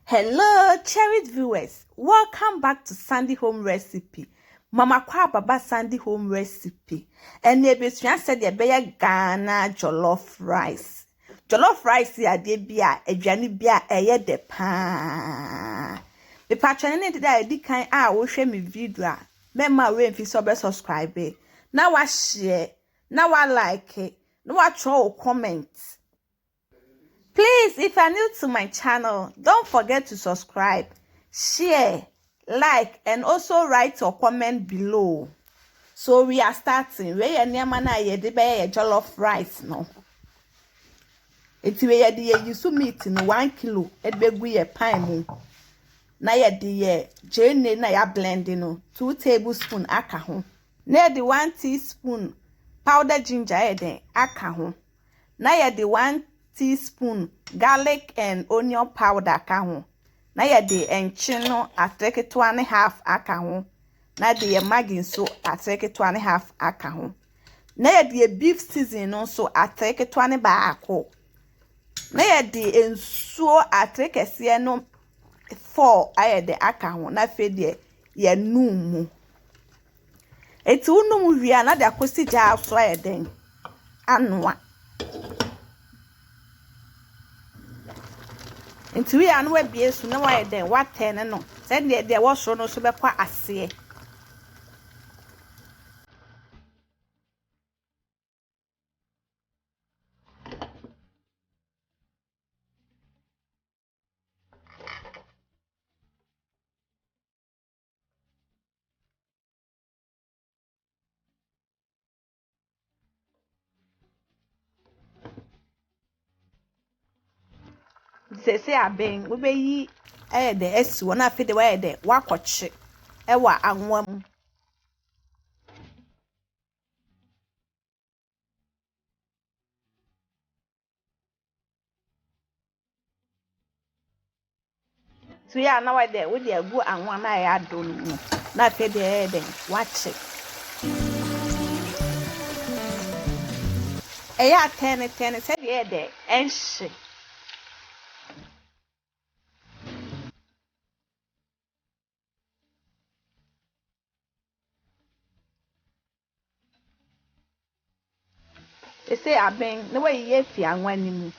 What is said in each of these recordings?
Hello, cherished viewers. Welcome back to Sandy Home Recipe. Mama Kwa Baba Sandy Home Recipe. And Nebesua said the beya Ghana jollof rice. Jollof rice ya de bia, edwani bia eye de pa. Me patchane ne da edi kan a wo hwe me video. Mema we mfi so be subscribe. Na wa share, na wa like, na wa throw comment. Please, if you're new to my channel, don't forget to subscribe, share, like, and also write or comment below. So we are starting. We are near mana ye de be jollof rice no. It's we ye de use meat in 1 kilo. It be gu ye pan mu. Na ye de ye jene na ya blending no 2 tablespoon aka ho. Na de 1 teaspoon powdered ginger ye den aka ho. Na ye de 1 teaspoon garlic and onion powder aka ho. Na ye de enchi no atreketo and half aka ho. Na de ye maggi so atreketo and half aka ho. Na ye de beef seasoning no so atreketo and baako. Na ye de ensuo atrekese no 4 aye de aka ho. Na fe de ye numu. Eti unum wi na de akosi ja so aye den anoa. Nti we anu abie su na wa den wa 10 no se de wo so no so be kwa ase se aben we be yi de esi wo na fe de wa de wa koche wa anwa mu tu ya na wa de we de agu anwa na ya do no na fe de wa che ya 10 se de enhye se aben na wa yi fi anwa ni mu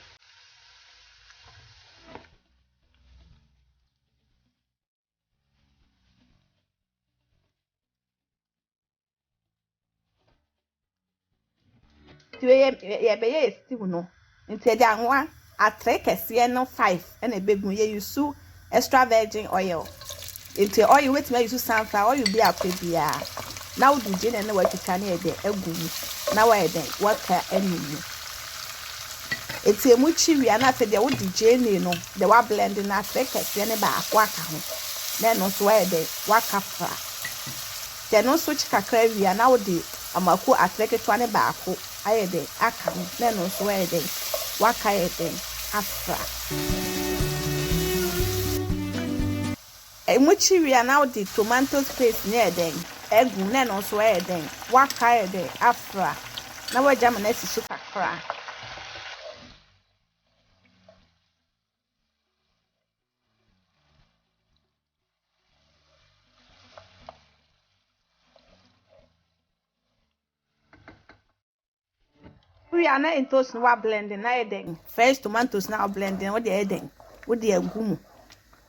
tu ye be ye stew no nti de anwa atrekese no 5 na begun ye yusu extra virgin oil nti oil wait me yusu sunflower oil bi akwabia na wo dije na wa twitwa na ye de agu na wa ye de waka anunu eti emu chiwi na fe de wo dije no de wa blend na atrekese ne ba akwa aka ho na no so wa ye de waka fra de no so chikakra wi na wo de amako atreketwa ne ba ako aye de aka na no so wa ye de waka ye de afra emuchi na the tomato paste near den egu na no so e den waka e de afra na wajam na sisu kakra we are na into no wa blending na e den fresh tomatoes na blending what the den with the egu mu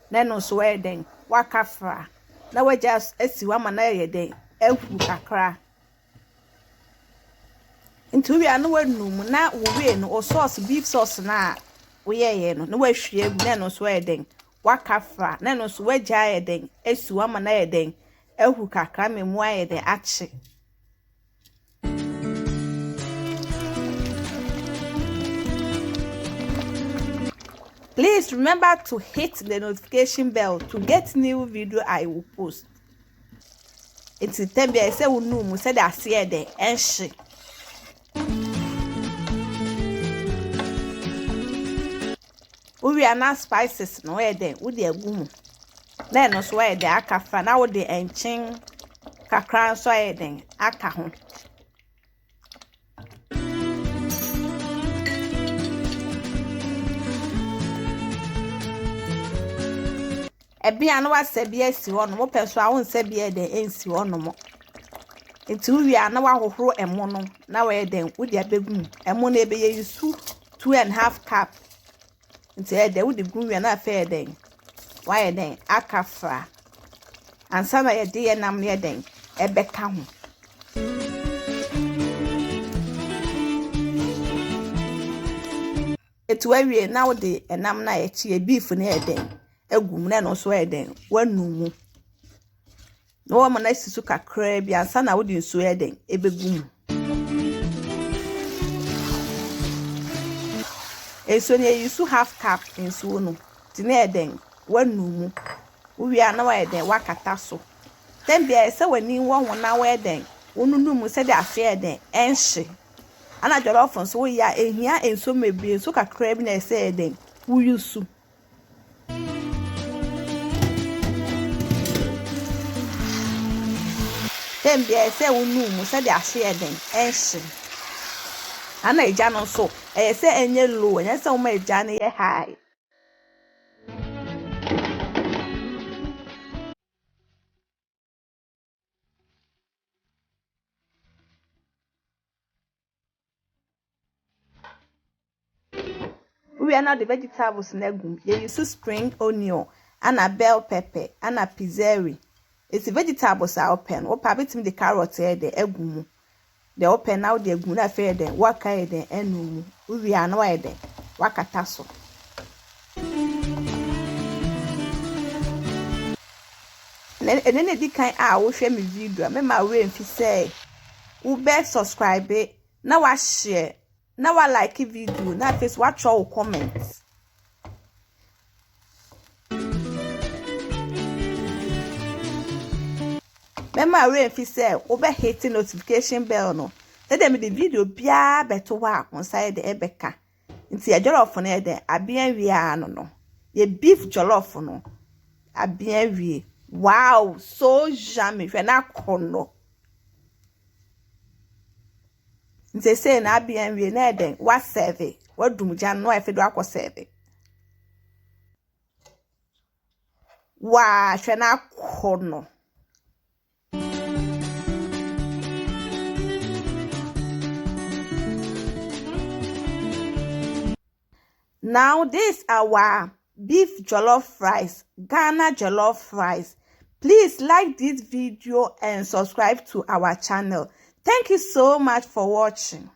na no so e den waka fra na waja asiwa ma na ye den ehu kakra nti we anu wanum na wo we no o sauce beef sauce na wo ye no na wahwie egu na no so e den waka fra na no so waja ye den asiwa ma na ye den ehu kakra memu aye den achi. Please remember to hit the notification bell to get new video I will post. It's tembe I say unum say that see de enhye. We are not spices no e de wo de agu mu. Na no so e de aka fa na wo de enchin kakra so e de aka ho. Ebia no was sebia si ho no mo peso a won sebia de ensi ho no mo. Enti wi a na wa hohoro emo no na we den wo dia begum. Emo na ebeye yusu 2.5 cup. Enti e de wo de gum wi na fa den. Wa den akafra. Ansa na ye de ye nam ye den ebeka ho. Etu awie na wo de enam na ye chi beef na ye den egum na no so ye den wanumu. No wo na sisu kakra bi ansa na wo de nso ye den ebegum. Eso ne yusu half cup nso no ti na ye den wanumu. Uwi ana wa ye den wakata so. Then bia se wani wo ho na wa ye den wonunum se de afi ye den enhye. Ana jollof nso ya ehia enso mebie so kakra bi na ese den uyusu. Then bia se wonum se de ahye den enhye. Ana eja no so se enye low enye se wo ma eja ne ye high. We are not the vegetables negum. You use spring onion, and a bell pepper, and a pizzeri. It's the vegetables are open. Or perhaps the carrot here, the egg. The open now the guna fair then, waka then, and we are no idea. Wakataso. And then the kind I will share my video. I my way if you say, Ube subscribe it. Now I share. Now I like a video. Now face watch all comments. Remember if you say over hitting notification bell no. Let them the video bia better work on side the ebeka. Inti a jollof on there abien wi no. Ye beef jollof no. Abien wi. Wow, so yummy. When I kono. Nti say na abien wi na den what serve. What dum jan no efe do akọ serve. Wow, when I kono. Now this our beef jollof rice, Ghana jollof rice. Please like this video and subscribe to our channel. Thank you so much for watching.